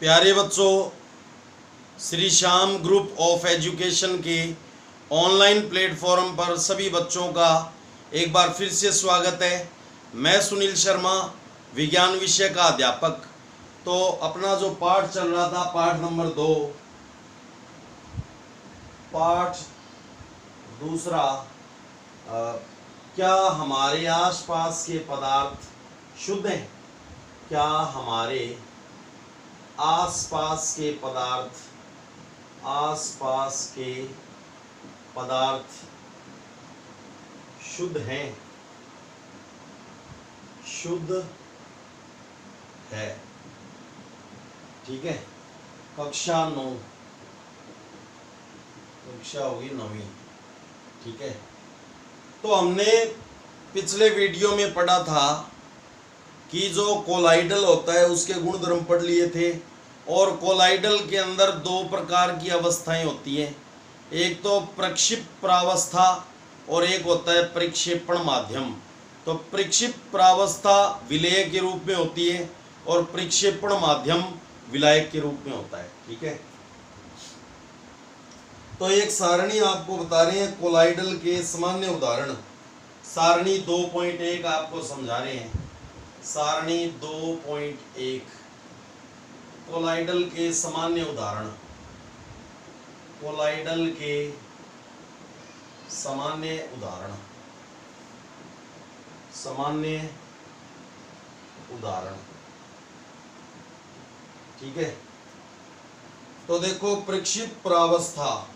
प्यारे बच्चों, Shri Shyam group of education के ऑनलाइन प्लेटफॉर्म पर सभी बच्चों का एक बार फिर से स्वागत है। मैं सुनील शर्मा, विज्ञान विषय का अध्यापक। तो अपना जो पाठ चल रहा था, पाठ नंबर 2, पाठ दूसरा, क्या हमारे आसपास के पदार्थ शुद्ध हैं? क्या हमारे आसपास के पदार्थ शुद्ध हैं? शुद्ध है। ठीक है। कक्षा 9, कक्षा होगी 9वीं। ठीक है। तो हमने पिछले वीडियो में पढ़ा था कि जो कोलाइडल होता है उसके गुणधर्म पढ़ लिए थे। और कोलाइडल के अंदर दो प्रकार की अवस्थाएं होती हैं, एक तो प्रक्षिप्त प्रावस्था और एक होता है परिक्षेपण माध्यम। तो प्रक्षिप्त प्रावस्था विलेय के रूप में होती है और परिक्षेपण माध्यम विलायक के रूप में होता है। ठीक है। तो एक सारणी आपको बता रहे हैं कोलाइडल के सामान्य उदाहरण। सारणी 2.1 आपको समझा रहे हैं। सारणी 2.1 कोलाइडल के सामान्य उदाहरण। कोलाइडल के सामान्य उदाहरण। सामान्य उदाहरण। ठीक है। तो देखो, प्रक्षिप्त प्रावस्था,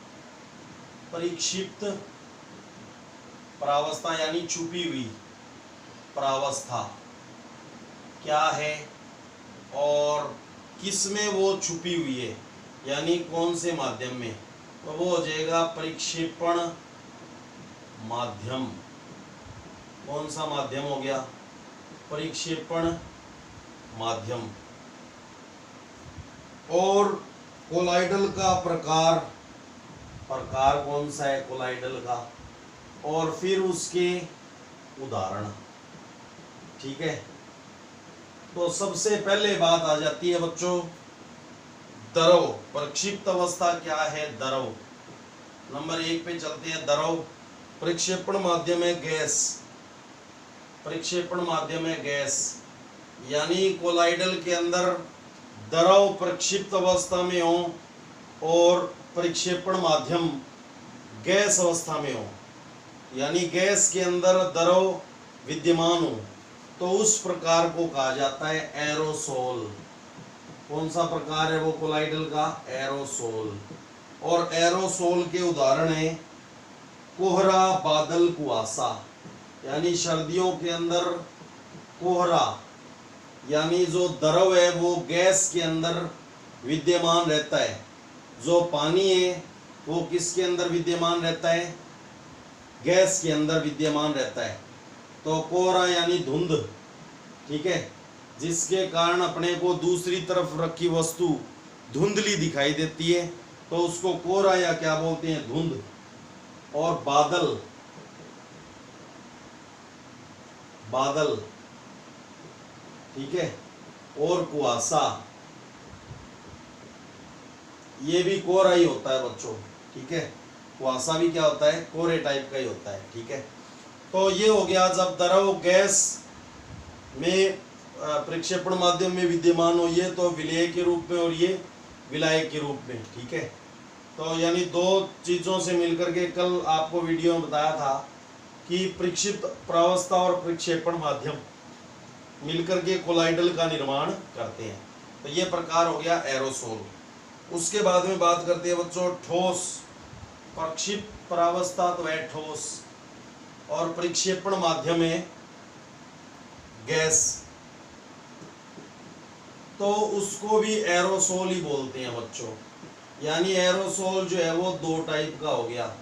परिक्षिप्त प्रावस्था यानी छुपी हुई प्रावस्था क्या है और किस में वो छुपी हुई है, यानी कौन से माध्यम में? तो वो हो जाएगा परिक्षेपण माध्यम। कौन सा माध्यम हो गया? परिक्षेपण माध्यम। और कोलाइडल का प्रकार कौन सा है कोलाइडल का, और फिर उसके उदाहरण। ठीक है। तो सबसे पहले बात आ जाती है बच्चों, द्रव। प्रक्षिप्त अवस्था क्या है? द्रव। नंबर 1 पे चलते हैं। द्रव परिक्षेपण माध्यम है गैस। परिक्षेपण माध्यम है गैस, यानी कोलाइडल के अंदर द्रव प्रक्षिप्त अवस्था में हो और परिक्षेपण माध्यम गैस अवस्था में हो, यानी गैस के अंदर द्रव विद्यमान हो, तो उस प्रकार को कहा जाता है एरोसोल। कौन सा प्रकार है वो कोलाइडल का? एरोसोल। और एरोसोल के उदाहरण है कोहरा, बादल, कुआसा। यानी सर्दियों के अंदर कोहरा, यानी जो द्रव है वो गैस के अंदर विद्यमान रहता है। जो पानी है वो किसके अंदर विद्यमान रहता है? गैस के अंदर विद्यमान रहता है। तो कोहरा यानी धुंध। ठीक है। जिसके कारण अपने को दूसरी तरफ रखी वस्तु धुंधली दिखाई देती है, तो उसको कोहरा या क्या बोलते हैं? धुंध। और बादल, बादल। ठीक है। और कुआसा, ये भी कोहरा ही होता है बच्चों। ठीक है। कुआसा भी क्या होता है? कोहरे टाइप का ही होता है। ठीक है। तो ये हो गया जब द्रव गैस में प्रक्षेपण माध्यम में विद्यमान हो, ये तो विलेय के रूप में और ये विलायक के रूप में। ठीक है। तो यानी दो चीज़ों से मिलकर के कल आपको वीडियो में बताया था कि प्रक्षिप्त प्रावस्था और प्रक्षेपण माध्यम मिलकर के कोलाइडल का निर्माण करते हैं। तो ये प्रकार हो गया एरोसोल। उसके बाद में बात करते हैं बच्चों ठोस। प्रक्षिप्त प्रावस्था तो है ठोस और प्रक्षेपण माध्यम है गैस, तो उसको भी एरोसोल ही बोलते हैं बच्चों। यानी एरोसोल जो है वो दो टाइप का हो गया।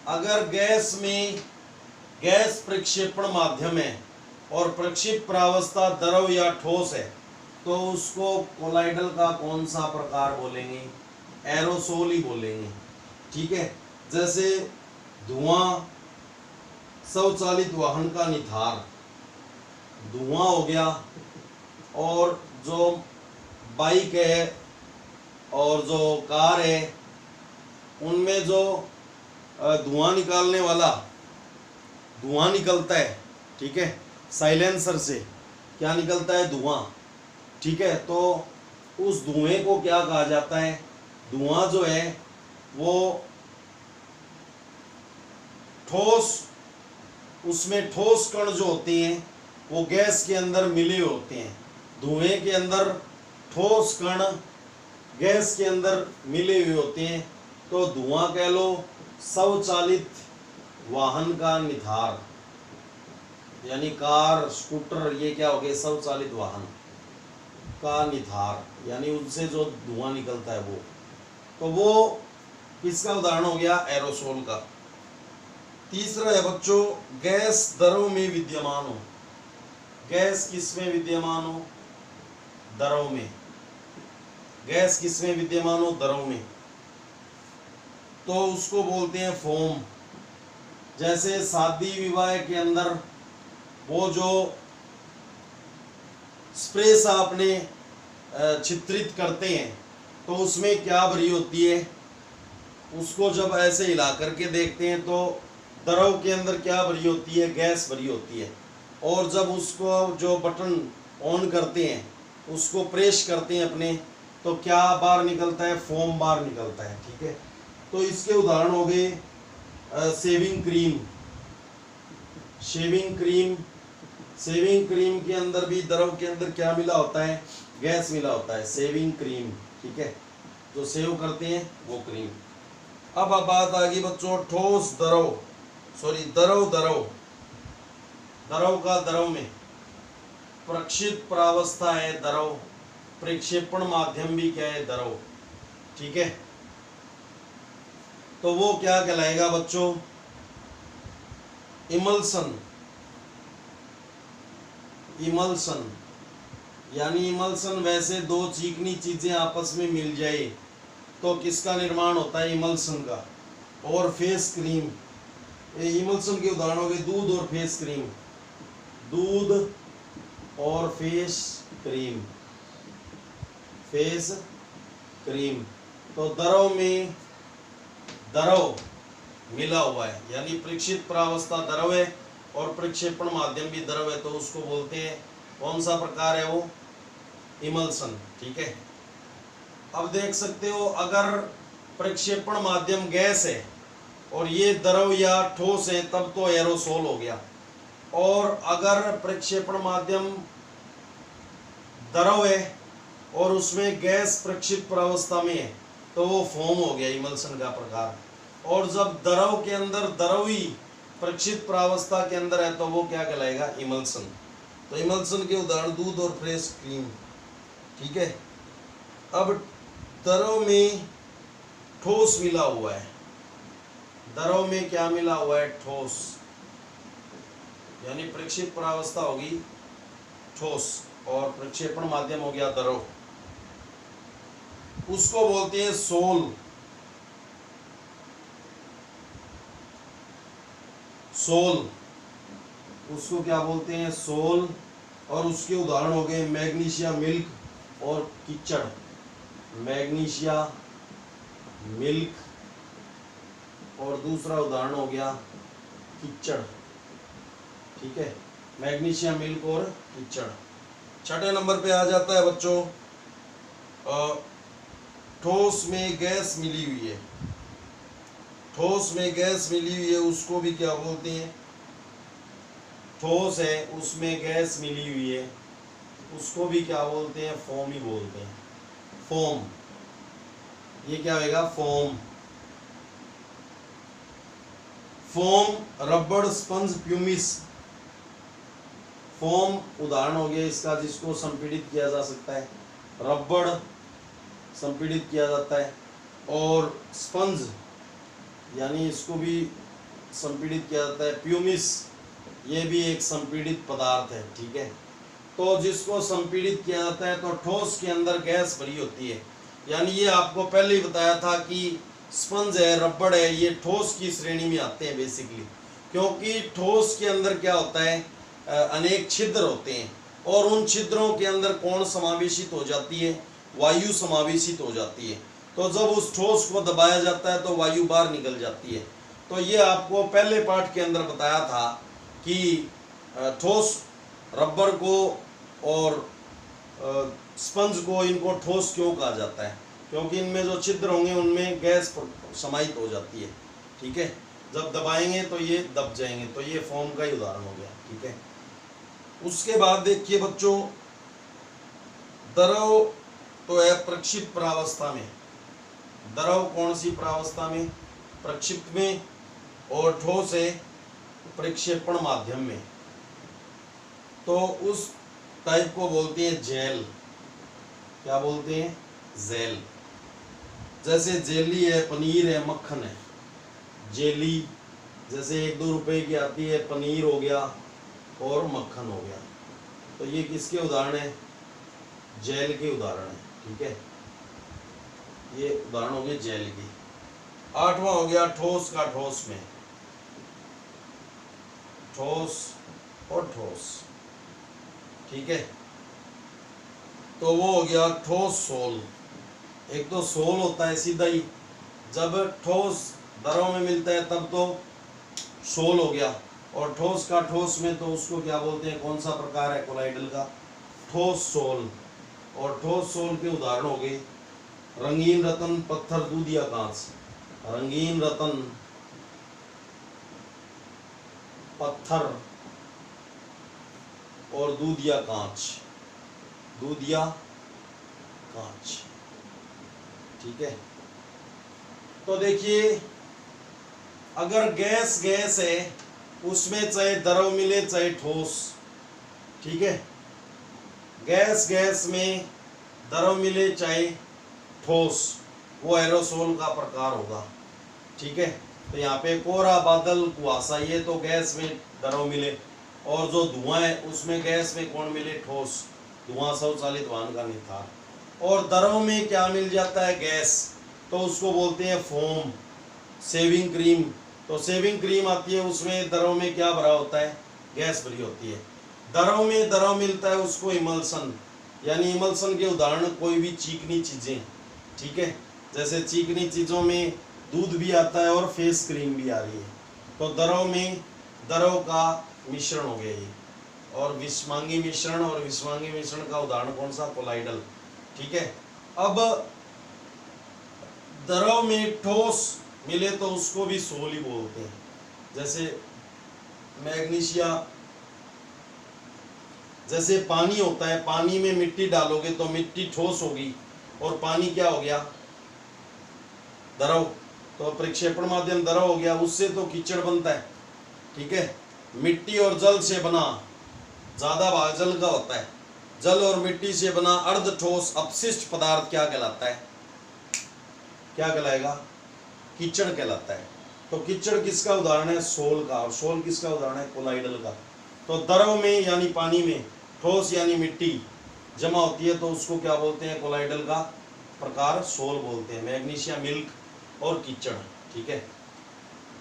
अगर गैस में गैस प्रक्षेपण माध्यम है और प्रक्षिप्त प्रावस्था द्रव या ठोस है, तो उसको कोलाइडल का कौन सा प्रकार बोलेंगे? एरोसोल ही बोलेंगे। ठीक है। जैसे धुआं, स्वचालित वाहन का निथार, धुआं हो गया, और जो बाइक है और जो कार है उनमें जो धुआं निकालने वाला धुआं निकलता है, ठीक है, साइलेंसर से क्या निकलता है, धुआं, ठीक है। तो उस धुएं को क्या कहा जाता है, धुआं जो है वो ठोस, उसमें ठोस कण जो होते हैं वो गैस के अंदर मिले होते हैं। धुएं के अंदर ठोस कण गैस के अंदर मिले हुए होते हैं, तो धुआं कह लो स्वचालित वाहन का निधार, यानी कार, स्कूटर, ये क्या हो गए, स्वचालित वाहन का निधार, यानी उनसे जो धुआं निकलता है वो। तो वो किसका उदाहरण हो गया, एरोसोल का। तीसरा है बच्चों, गैस दरों में विद्यमान हो। गैस किसमें विद्यमान हो, दरों में। गैस किसमें विद्यमान हो, दरों में, तो उसको बोलते हैं फोम। जैसे शादी विवाह के अंदर वो जो स्प्रे सा अपने चित्रित करते हैं, तो उसमें क्या भरी होती है, उसको जब ऐसे हिला करके देखते हैं तो द्रव के अंदर क्या भरी होती है, गैस भरी होती है। और जब उसको जो बटन ऑन करते हैं, उसको प्रेस करते हैं अपने, तो क्या बाहर निकलता है, फोम बाहर निकलता है, ठीक है। तो इसके उदाहरण हो गए shaving cream. Shaving cream, shaving cream के अंदर भी द्रव के अंदर क्या मिला होता है, गैस मिला होता है, शेविंग क्रीम, ठीक है, जो सेव करते हैं वो क्रीम। अब बात आ गई बच्चों ठोस द्रव, सॉरी द्रव, द्रव का द्रव में प्रक्षिप्त प्रावस्था है द्रव, प्रक्षेपण माध्यम भी क्या है, द्रव, ठीक है। तो वो क्या कहलाएगा बच्चों, इमल्सन। इमल्सन यानी इमल्सन, वैसे दो चिकनी चीजें आपस में मिल जाए तो किसका निर्माण होता है, इमल्सन का। और फेस क्रीम, ये इमल्सन के उदाहरण हो गए दूध और फेस क्रीम। दूध और फेस क्रीम, फेस क्रीम। तो द्रव में द्रव मिला हुआ है, यानी प्रक्षिप्त प्रावस्था द्रव है और प्रक्षेपण माध्यम भी द्रव है, तो उसको बोलते हैं, कौन सा प्रकार है वो, इमल्सन, ठीक है। अब देख सकते हो, अगर प्रक्षेपण माध्यम गैस है और ये द्रव या ठोस है तब तो एरोसोल हो गया। और अगर प्रक्षेपण माध्यम द्रव है और उसमें गैस प्रक्षिप्त प्रावस्था में है तो वो फोम हो गया, इमल्सन का प्रकार। और जब द्रव के अंदर द्रव ही प्रक्षिप्त प्रावस्था के अंदर है तो वो क्या कहलाएगा, इमल्सन। तो इमल्सन के उदाहरण दूध और फ्रेश क्रीम, ठीक है। अब द्रव में ठोस मिला हुआ है, द्रव में क्या मिला हुआ है, ठोस, यानी प्रक्षिप्त प्रावस्था होगी ठोस और प्रक्षेपण माध्यम हो गया द्रव, उसको बोलते हैं सोल। सोल, उसको क्या बोलते हैं, सोल। और उसके उदाहरण हो गए मैग्नीशिया मिल्क और कीचड़। मैग्नीशिया मिल्क और दूसरा उदाहरण हो गया कीचड़, ठीक है, मैग्नीशिया मिल्क और कीचड़। छठे नंबर पे आ जाता है बच्चों ठोस में गैस मिली हुई है। ठोस में गैस मिली हुई है उसको भी क्या बोलते हैं, ठोस है उसमें गैस मिली हुई है उसको भी क्या बोलते हैं, फोम ही बोलते हैं, फोम। ये क्या होगा, फोम। फोम, रबड़, स्पंज, प्यूमिस। फोम उदाहरण हो गया इसका जिसको संपीड़ित किया जा सकता है, रबड़ संपीड़ित किया जाता है, और स्पंज यानी इसको भी संपीड़ित किया जाता है, प्यूमिस ये भी एक संपीड़ित पदार्थ है, ठीक है। तो जिसको संपीड़ित किया जाता है तो ठोस के अंदर गैस भरी होती है, यानी ये आपको पहले ही बताया था कि स्पंज है, रबड़ है, ये ठोस की श्रेणी में आते हैं बेसिकली, क्योंकि ठोस के अंदर क्या होता है, अनेक छिद्र होते हैं और उन छिद्रों के अंदर कौन समावेशित हो जाती है, वायु समावेशित हो जाती है। तो जब उस ठोस को दबाया जाता है तो वायु बाहर निकल जाती है। तो ये आपको पहले पार्ट के अंदर बताया था कि ठोस रबर को और स्पंज को, इनको ठोस क्यों कहा जाता है, क्योंकि इनमें जो छिद्र होंगे उनमें गैस समाहित हो जाती है। ठीक है, जब दबाएंगे तो ये दब जाएंगे। तो ये फोम का ही उदाहरण हो गया। ठीक है, उसके बाद देखिए बच्चों, द्रव तो है प्रक्षिप्त प्रावस्था में। द्रव कौन सी प्रावस्था में? प्रक्षिप्त में। और ठोस है प्रक्षेपण माध्यम में। तो उस टाइप को बोलते हैं जेल। क्या बोलते हैं? जेल। जैसे जेली है, पनीर है, मक्खन है। जेली जैसे 1-2 रुपए की आती है, पनीर हो गया और मक्खन हो गया। तो ये किसके उदाहरण है? जेल के उदाहरण है। ठीक है, ये उदाहरण हो गए जेल की। 8वां हो गया ठोस का ठोस में। ठोस और ठोस। ठीक है, तो वो हो गया ठोस सोल। एक तो सोल होता है सीधा ही, जब ठोस द्रव में मिलता है तब तो सोल हो गया। और ठोस का ठोस में तो उसको क्या बोलते हैं? कौन सा प्रकार है कोलाइडल का? ठोस सोल। और ठोस सोल के उदाहरण हो गए रंगीन रतन, पत्थर, दूध या कांच। रंगीन रतन, पत्थर और दूध या कांच। दूध या कांच। ठीक है, तो देखिए, अगर गैस गैस है, उसमें चाहे द्रव मिले चाहे ठोस। ठीक है, गैस गैस में द्रव मिले चाहे ठोस, वो एरोसोल का प्रकार होगा। ठीक है, तो यहाँ पे कोहरा, बादल, कुहासा, ये तो गैस में द्रव मिले। और जो धुआं है उसमें गैस में कौन मिले? ठोस। धुआं स्वचालित वाहन का निखार। और द्रव में क्या मिल जाता है? गैस। तो उसको बोलते हैं फोम। शेविंग क्रीम, तो शेविंग क्रीम आती है, उसमें द्रव में क्या भरा होता है? गैस भरी होती है। द्रव में द्रव मिलता है, उसको इमल्सन, यानी इमल्सन के उदाहरण कोई भी चिकनी चीजें। ठीक है, जैसे चिकनी चीजों में दूध भी आता है और फेस क्रीम भी आ रही है। तो द्रव में द्रव का मिश्रण हो गया ये। और विषमांगी मिश्रण, और विषमांगी मिश्रण का उदाहरण कौन सा? कोलाइडल। ठीक है, अब द्रव में ठोस मिले तो उसको भी सोल ही बोलते हैं। जैसे मैग्नीशिया, जैसे पानी होता है, पानी में मिट्टी डालोगे तो मिट्टी ठोस होगी और पानी क्या हो गया? द्रव। तो प्रक्षेपण माध्यम द्रव हो गया, उससे तो कीचड़ बनता है। ठीक है, मिट्टी और जल से बना, ज्यादा भाग जल का होता है, जल और मिट्टी से बना अर्ध ठोस अपशिष्ट पदार्थ क्या कहलाता है? क्या कहलाएगा? कीचड़ कहलाता है। तो कीचड़ किसका उदाहरण है? सोल का। और सोल किसका उदाहरण है? कोलाइडल का। तो द्रव में यानी पानी में, ठोस यानी मिट्टी जमा होती है तो उसको क्या बोलते हैं? कोलाइडल का प्रकार सोल बोलते हैं। मैग्नीशिया, मिल्क और कीचड़। ठीक है,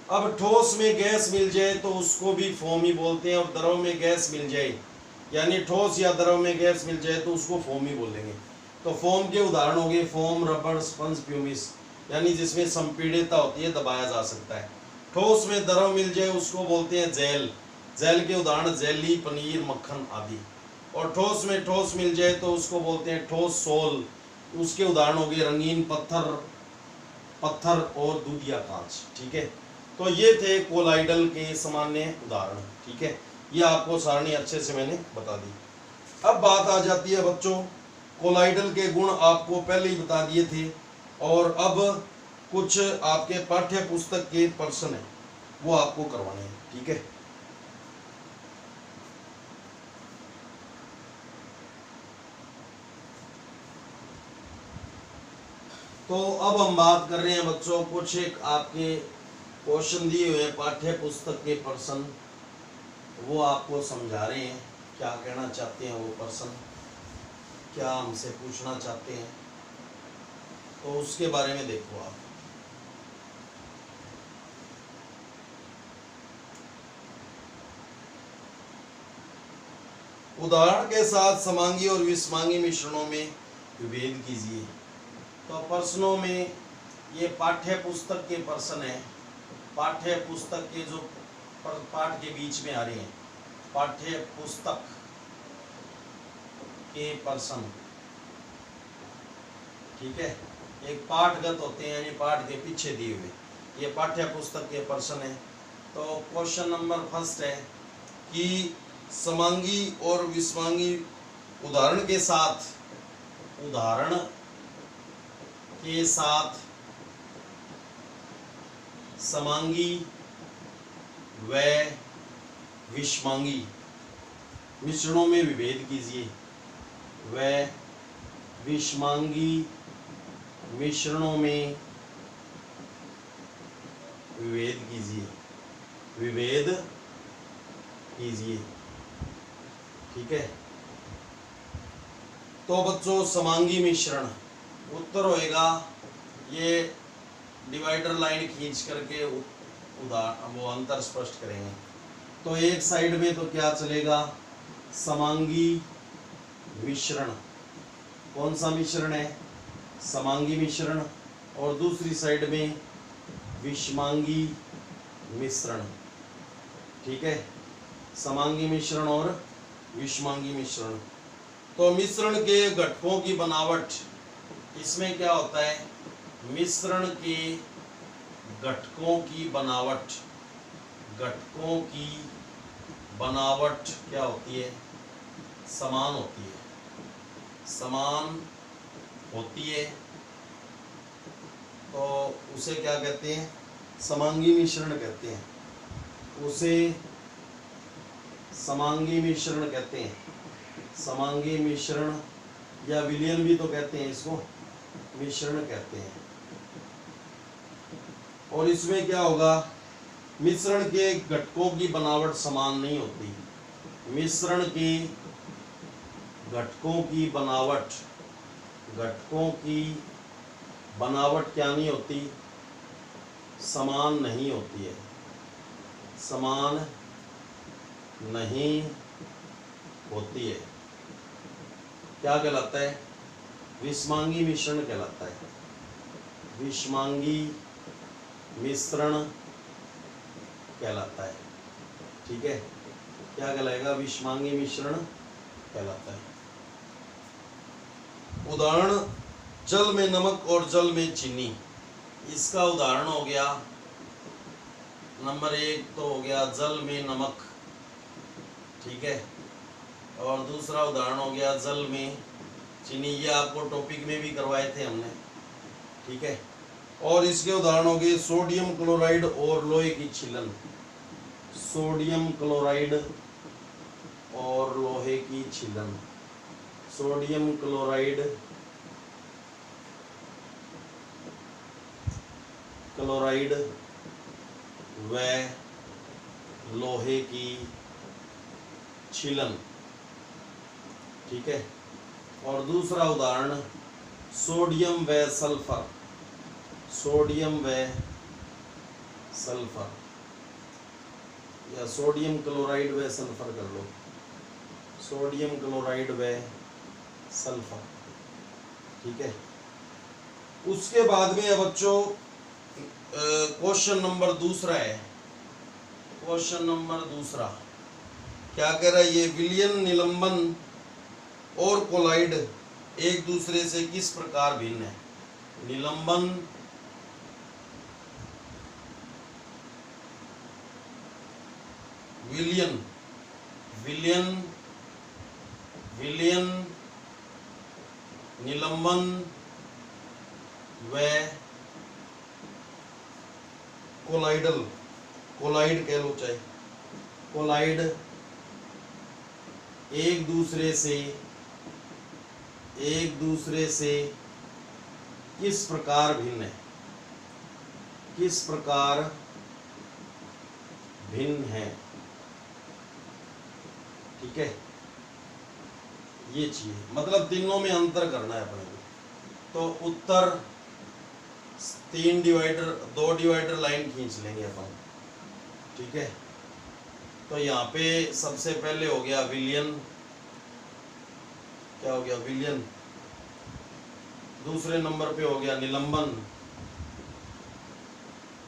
अब ठोस में गैस मिल जाए तो उसको भी फोम ही बोलते हैं। और द्रव में गैस मिल जाए, यानी ठोस या द्रव में गैस मिल जाए तो उसको फोम ही बोलेंगे। तो फोम के उदाहरण हो गए फोम, रबर, स्पंज, प्यूमिस, यानी जिसमें संपीड़ितता होती है, दबाया जा सकता है। ठोस में द्रव मिल जाए उसको बोलते हैं जेल। जेल के उदाहरण जेली, पनीर, मक्खन आदि। और ठोस में ठोस मिल जाए तो उसको बोलते हैं ठोस सोल। उसके उदाहरण हो गए रंगीन पत्थर, पत्थर और दूध या कांच। ठीक है, तो ये थे कोलाइडल के सामान्य उदाहरण। ठीक है, ये आपको सारणी अच्छे से मैंने बता दी। अब बात आ जाती है बच्चों, कोलाइडल के गुण आपको पहले ही बता दिए थे। और अब कुछ आपके पाठ्य पुस्तक के प्रश्न हैं, वो आपको करवाने हैं। ठीक है, तो अब हम बात कर रहे हैं बच्चों, कुछ एक आपके क्वेश्चन दिए हुए पाठ्य पुस्तक के प्रश्न, वो आपको समझा रहे हैं क्या कहना चाहते हैं वो पर्सन, क्या हमसे पूछना चाहते हैं, तो उसके बारे में देखो आप। उदाहरण के साथ समांगी और विषमांगी मिश्रणों में विभेद कीजिए। तो प्रश्नों में ये पाठ्य पुस्तक के प्रश्न है, पाठ्य पुस्तक के जो पाठ के बीच में आ रहे हैं, पाठ्य पुस्तक के प्रश्न, ठीक है। एक पाठगत होते हैं, यानी पाठ के पीछे दिए हुए, ये पाठ्य पुस्तक के प्रश्न है। तो क्वेश्चन नंबर फर्स्ट है कि समांगी और विषमांगी उदाहरण के साथ समांगी व विषमांगी मिश्रणों में विभेद कीजिए। व विषमांगी मिश्रणों में विभेद कीजिए, ठीक है। तो बच्चों समांगी मिश्रण उत्तर होएगा, ये डिवाइडर लाइन खींच करके वो अंतर स्पष्ट करेंगे। तो एक साइड में तो क्या चलेगा, समांगी मिश्रण, कौन सा मिश्रण है, समांगी मिश्रण, और दूसरी साइड में विषमांगी मिश्रण, ठीक है। समांगी मिश्रण और विषमांगी मिश्रण। तो मिश्रण के घटकों की बनावट, इसमें क्या होता है, मिश्रण के घटकों की बनावट क्या होती है, समान होती है। तो उसे क्या कहते हैं, समांगी मिश्रण कहते हैं, उसे समांगी मिश्रण कहते हैं। समांगी मिश्रण या विलयन भी तो कहते हैं, इसको मिश्रण कहते हैं। और इसमें क्या होगा, मिश्रण के घटकों की बनावट समान नहीं होती। मिश्रण के घटकों की बनावट क्या नहीं होती, समान नहीं होती है, समान नहीं होती है। क्या कहलाता है, विषमांगी मिश्रण कहलाता है। विषमांगी मिश्रण कहलाता है, ठीक है। क्या कहलाएगा, विषमांगी मिश्रण कहलाता है। उदाहरण, जल में नमक और जल में चीनी। इसका उदाहरण हो गया, नंबर 1 तो हो गया जल में नमक, ठीक है। और दूसरा उदाहरण हो गया जल में चीनी, ये आपको टॉपिक में भी करवाए थे हमने, ठीक है। और इसके उदाहरण हो गए सोडियम क्लोराइड और लोहे की छीलन। सोडियम क्लोराइड और लोहे की छीलन। सोडियम क्लोराइड व लोहे की छीलन, ठीक है। और दूसरा उदाहरण सोडियम व सल्फर। सोडियम व सल्फर, या सोडियम क्लोराइड व सल्फर कर लो, सोडियम क्लोराइड व सल्फर, ठीक है। उसके बाद में बच्चों क्वेश्चन नंबर दूसरा है। क्वेश्चन नंबर दूसरा क्या कह रहा है, ये विलयन, निलंबन और कोलाइड एक दूसरे से किस प्रकार भिन्न है। निलंबन, विलयन, निलंबन व कोलाइड कह लो चाहे, कोलाइड एक दूसरे से किस प्रकार भिन्न है, किस प्रकार भिन्न है, ठीक है। ये चाहिए, मतलब तीनों में अंतर करना है अपने को। तो उत्तर 2 डिवाइडर लाइन खींच लेंगे अपन, ठीक है। तो यहाँ पे सबसे पहले हो गया विलयन, क्या हो गया, विलयन, दूसरे नंबर पे हो गया निलंबन,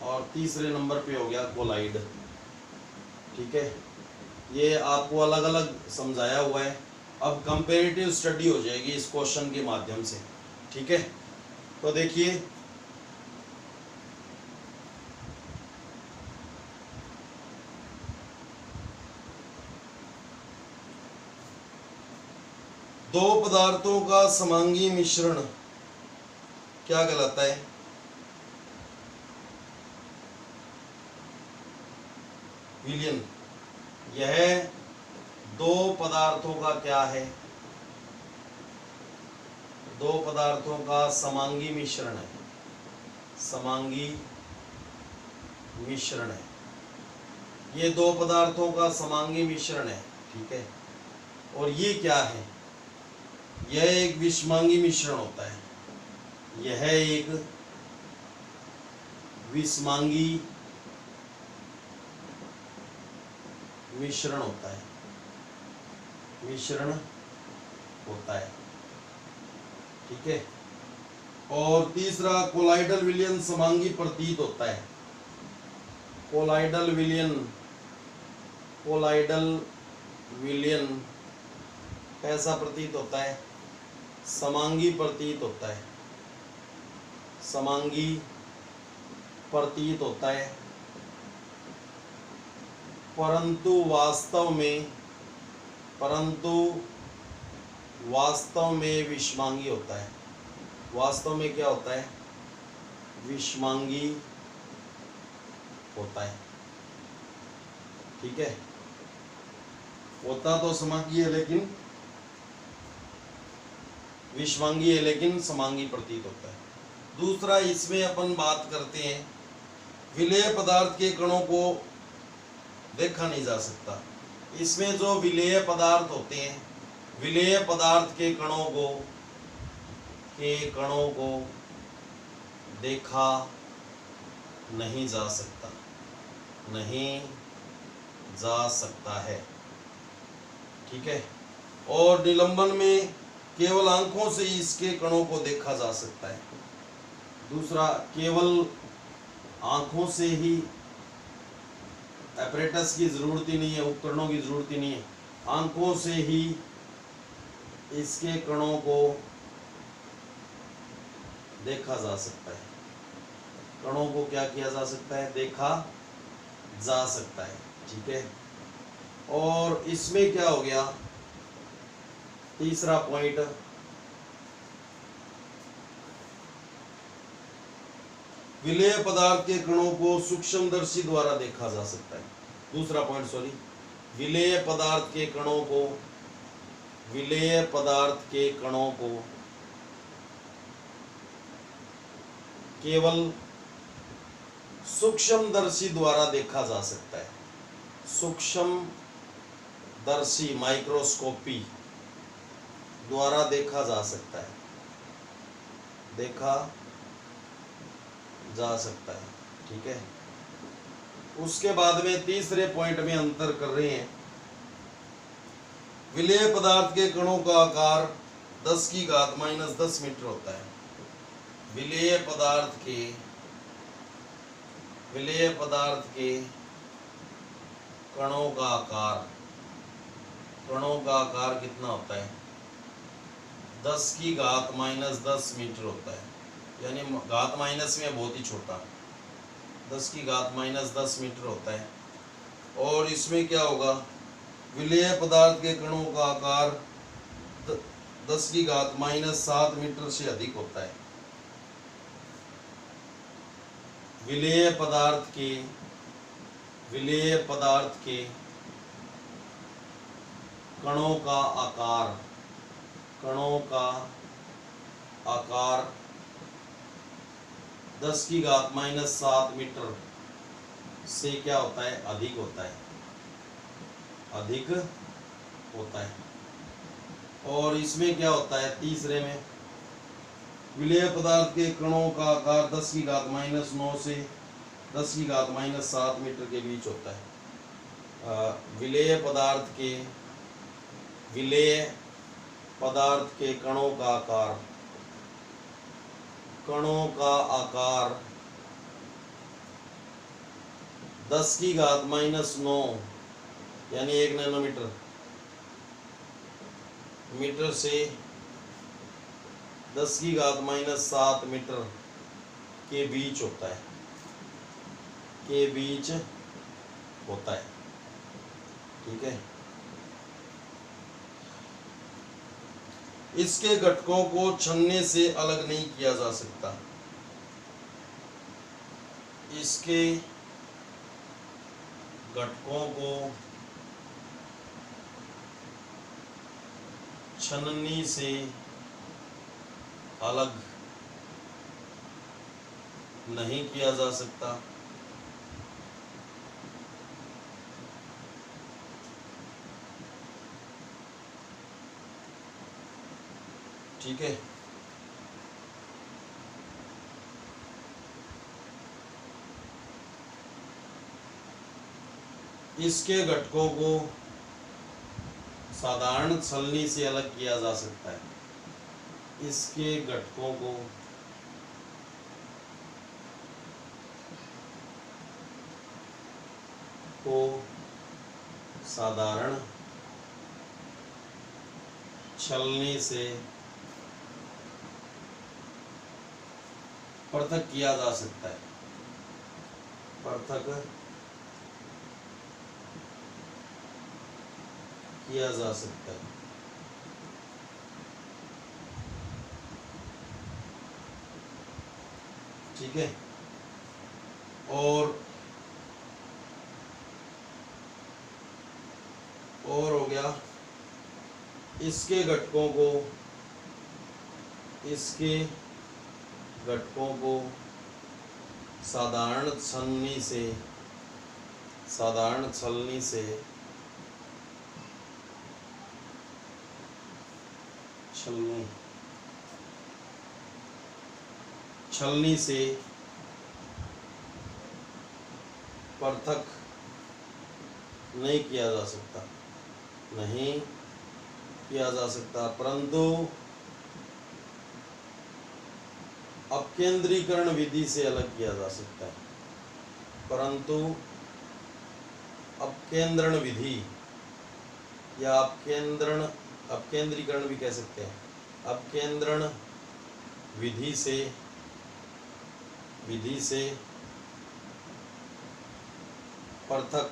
और तीसरे नंबर पे हो गया कोलाइड। ठीक है, ये आपको अलग अलग समझाया हुआ है। अब कंपैरेटिव स्टडी हो जाएगी इस क्वेश्चन के माध्यम से। ठीक है, तो देखिए दो पदार्थों का समांगी मिश्रण क्या कहलाता है? विलयन। यह दो पदार्थों का क्या है? दो पदार्थों का समांगी मिश्रण है, समांगी मिश्रण है। ये दो पदार्थों का समांगी मिश्रण है। ठीक है, और ये क्या है? यह एक विषमांगी मिश्रण होता है। यह एक विषमांगी मिश्रण होता है, मिश्रण होता है। ठीक है, और तीसरा कोलाइडल विलयन समांगी प्रतीत होता है। कोलाइडल विलयन, कोलाइडल विलयन कैसा प्रतीत होता है? समांगी प्रतीत होता है, समांगी प्रतीत होता है, परंतु वास्तव में विषमांगी होता है। वास्तव में क्या होता है? विषमांगी होता है। ठीक है, होता तो समांगी है लेकिन विषमांगी है, लेकिन समांगी प्रतीत होता है। दूसरा, इसमें अपन बात करते हैं विलेय पदार्थ के कणों को देखा नहीं जा सकता। इसमें जो विलेय पदार्थ होते हैं, विलेय पदार्थ के कणों को देखा नहीं जा सकता, नहीं जा सकता है। ठीक है, और निलंबन में केवल आंखों से इसके कणों को देखा जा सकता है। दूसरा, केवल आंखों से ही, एपरेटस की जरूरत ही नहीं है, उपकरणों की जरूरत ही नहीं है, आंखों से ही इसके कणों को देखा जा सकता है। कणों को क्या किया जा सकता है? देखा जा सकता है। ठीक है, और इसमें क्या हो गया? तीसरा पॉइंट, विलेय पदार्थ के कणों को सूक्ष्मदर्शी द्वारा देखा जा सकता है। दूसरा पॉइंट, सॉरी, विलेय पदार्थ के कणों को, विलेय पदार्थ के कणों को केवल सूक्ष्मदर्शी द्वारा देखा जा सकता है। सूक्ष्मदर्शी, माइक्रोस्कोपी द्वारा देखा जा सकता है, देखा जा सकता है। ठीक है, उसके बाद में तीसरे पॉइंट में अंतर कर रहे हैं। विलेय पदार्थ के कणों का आकार 10⁻⁻10 मीटर होता है। विलेय पदार्थ के कणों का आकार कितना होता है? 10⁻⁻10 मीटर होता है, यानी घात माइनस में बहुत ही छोटा, 10⁻⁻10 मीटर होता है। और इसमें क्या होगा? विलेय पदार्थ के कणों का आकार 10⁻⁷ मीटर से अधिक होता है। विलेय पदार्थ के कणों का आकार 10⁻⁷ मीटर से क्या होता है? अधिक होता है, अधिक होता है। और इसमें क्या होता है? तीसरे में विलेय पदार्थ के कणों का आकार 10⁻⁹ से 10⁻⁷ मीटर के बीच होता है। विलेय पदार्थ के कणों का आकार कणों का आकार 10⁻⁹ यानी 1 नैनोमीटर मीटर से 10⁻⁷ मीटर के बीच होता है, के बीच होता है। ठीक है, इसके घटकों को छलने से अलग नहीं किया जा सकता। इसके घटकों को छलनी से अलग नहीं किया जा सकता। ठीक है, इसके घटकों को साधारण छलनी से अलग किया जा सकता है। इसके घटकों को साधारण छलनी से पृथक किया जा सकता है। पृथक किया जा सकता है। ठीक है, और हो गया इसके घटकों को साधारण छलनी से पृथक नहीं किया जा सकता, परंतु अपकेंद्रीकरण विधि से अलग किया जा सकता है। परंतु अपकेंद्रण विधि या अपकेंद्रीकरण भी कह सकते हैं। अपकेंद्रण विधि से पृथक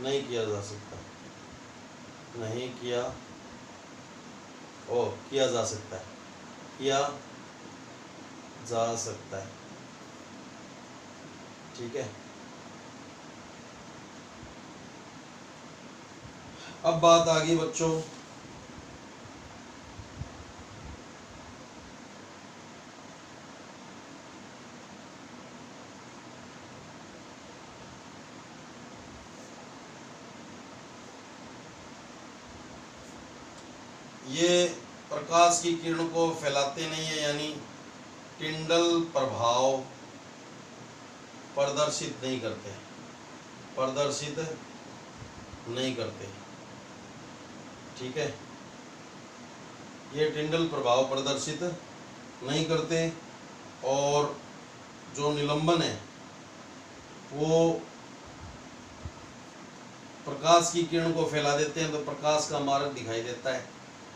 नहीं किया जा सकता, किया जा सकता है। ठीक है, अब बात आ गई बच्चों ये प्रकाश की किरण को फैलाते नहीं है, यानी टिंडल प्रभाव प्रदर्शित नहीं करते। ठीक है, ये टिंडल प्रभाव प्रदर्शित नहीं करते, और जो निलंबन है वो प्रकाश की किरण को फैला देते हैं, तो प्रकाश का मार्ग दिखाई देता है।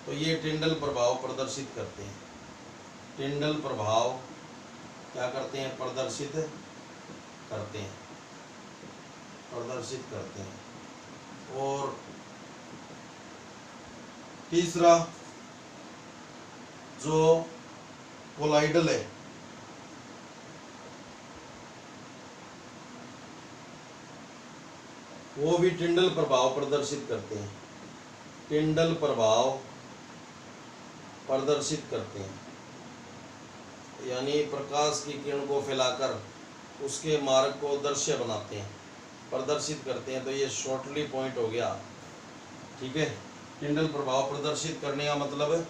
तो ये टिंडल प्रभाव प्रदर्शित करते हैं। टिंडल प्रभाव क्या करते हैं? प्रदर्शित करते हैं। और तीसरा जो कोलाइडल है, वो भी टिंडल प्रभाव प्रदर्शित करते हैं। यानी प्रकाश की किरण को फैलाकर उसके मार्ग को दृश्य बनाते हैं, प्रदर्शित करते हैं। तो ये शॉर्टली पॉइंट हो गया। ठीक है, टिंडल प्रभाव प्रदर्शित करने का मतलब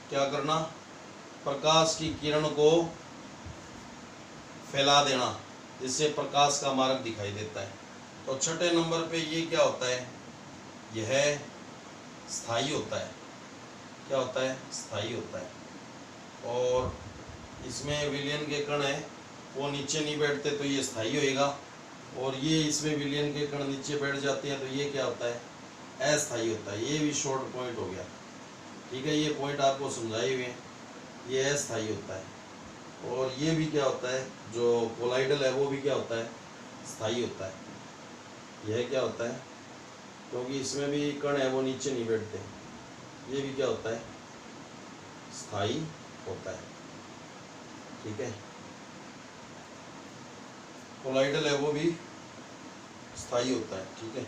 क्या करना? प्रकाश की किरण को फैला देना, जिससे प्रकाश का मार्ग दिखाई देता है। तो छठे नंबर पे ये क्या होता है? यह स्थायी होता है। क्या होता है, स्थायी होता है। और इसमें विलयन के कण है वो नीचे नहीं बैठते तो ये स्थायी होएगा, और ये इसमें विलयन के कण नीचे बैठ जाते हैं तो ये क्या होता है, अस्थायी होता है। ये भी शॉर्ट पॉइंट हो गया, ठीक है, ये पॉइंट आपको समझाए हुए हैं, ये अस्थायी होता है। और ये भी क्या होता है, जो कोलाइडल है वो भी क्या होता है, स्थायी होता है। यह क्या होता है, क्योंकि इसमें भी कण है वो नीचे नहीं बैठते, ये भी क्या होता है, स्थायी होता है, ठीक है। कोलाइडल है वो भी स्थायी होता है, ठीक है।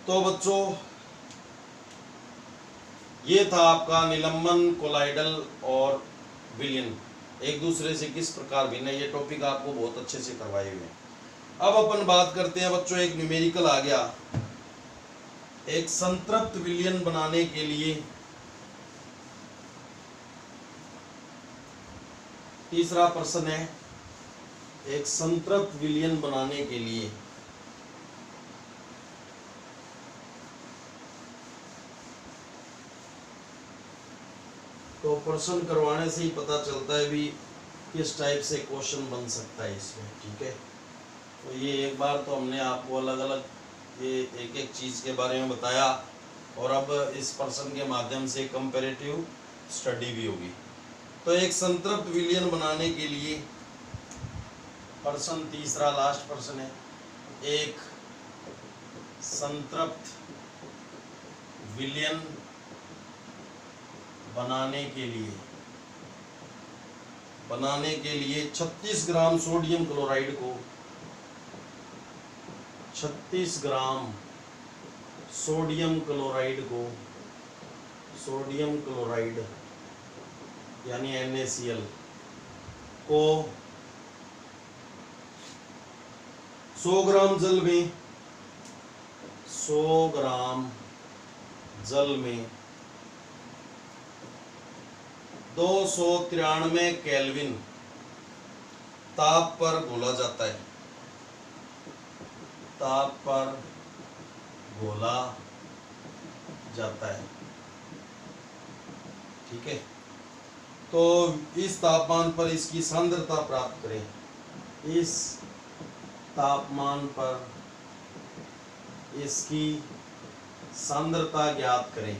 तो बच्चों ये था आपका निलंबन, कोलाइडल और विलयन एक दूसरे से किस प्रकार भिन्न है, ये टॉपिक आपको बहुत अच्छे से करवाए हुए हैं। अब अपन बात करते हैं बच्चों, एक न्यूमेरिकल आ गया, एक संतृप्त विलयन बनाने के लिए तीसरा प्रश्न है, एक संतृप्त विलयन बनाने के लिए तो प्रश्न करवाने से ही पता चलता है भी किस टाइप से क्वेश्चन बन सकता है इसमें, ठीक है। तो ये एक बार तो हमने आपको अलग अलग ये एक एक चीज़ के बारे में बताया, और अब इस प्रश्न के माध्यम से कंपैरेटिव स्टडी भी होगी। तो एक संतृप्त विलयन बनाने के लिए प्रश्न तीसरा लास्ट प्रश्न है, एक संतृप्त विलयन बनाने के लिए 36 ग्राम सोडियम क्लोराइड को 36 ग्राम सोडियम क्लोराइड यानी NaCl को 100 ग्राम जल में 293 केल्विन ताप पर घोला जाता है, ठीक है। तो इस तापमान पर इसकी सांद्रता प्राप्त करें, इस तापमान पर इसकी सांद्रता ज्ञात करें,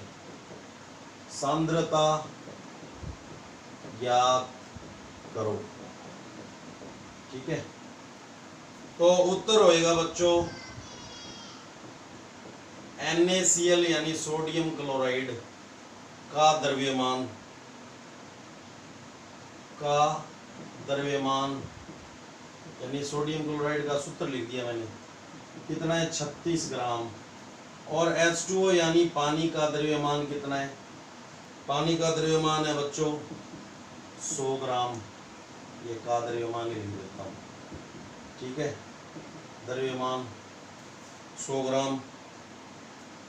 सांद्रता ज्ञात करो, ठीक है। तो उत्तर होएगा बच्चों NaCl यानी सोडियम क्लोराइड का द्रव्यमान यानी सोडियम क्लोराइड का सूत्र लिख दिया मैंने, कितना है 36 ग्राम, और H2O यानी पानी का द्रव्यमान कितना है, पानी का द्रव्यमान है बच्चों 100 ग्राम, ये का द्रव्यमान लिख देता हूँ, ठीक है, द्रव्यमान 100 ग्राम।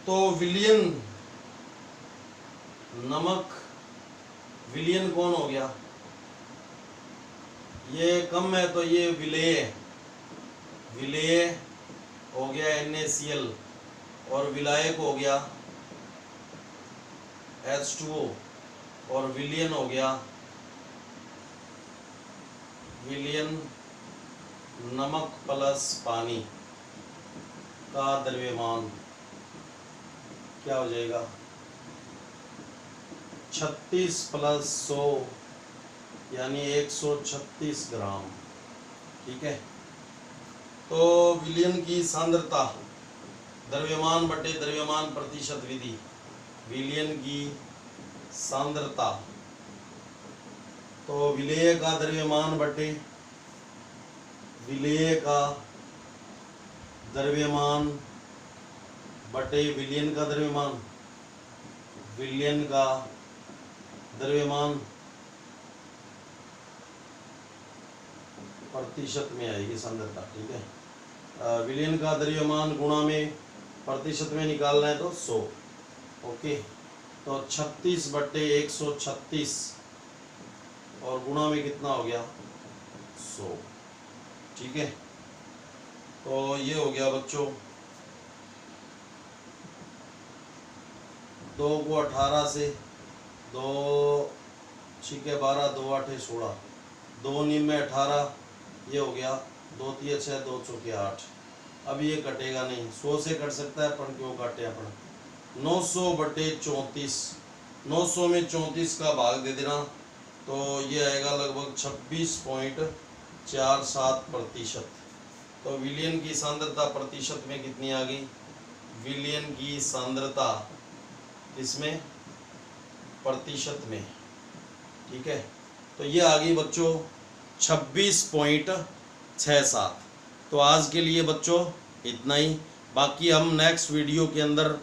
तो विलयन नमक, विलयन कौन हो गया, ये कम है तो ये विलेय हो गया NaCl, और विलायक हो गया H2O, और विलयन हो गया विलयन नमक प्लस पानी का द्रव्यमान क्या हो जाएगा 36 प्लस 100 यानी 136 ग्राम, ठीक है। तो विलयन की सांद्रता द्रव्यमान बटे द्रव्यमान प्रतिशत विधि, विलयन की सांद्रता तो विलेय का द्रव्यमान बटे विलेय का द्रव्यमान बटे विलयन का द्रव्यमान, विलयन का द्रव्यमान प्रतिशत में आएगी सांद्रता, ठीक है। विलयन का द्रव्यमान गुणा में प्रतिशत में निकालना है तो 100, ओके। तो 36 बटे 136 और गुणा में कितना हो गया 100, ठीक है। तो ये हो गया बच्चों 2 को 18 से 2 6 12 2 8 16 2 9 में 18 ये हो गया 2 3 6 2 4 8। अब ये कटेगा नहीं, 100 से कट सकता है पर क्यों काटे अपन। 900/34 900 में 34 का भाग दे देना तो ये आएगा लगभग 26.47%। तो विलयन की सांद्रता प्रतिशत में कितनी आ गई, विलयन की सांद्रता इसमें प्रतिशत में, ठीक है। तो ये आ गई बच्चों 26.67। तो आज के लिए बच्चों इतना ही। बाकी हम नेक्स्ट वीडियो के अंदर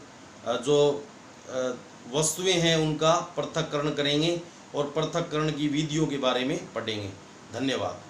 जो वस्तुएं हैं उनका पृथक्करण करेंगे और पृथक्करण की विधियों के बारे में पढ़ेंगे। धन्यवाद।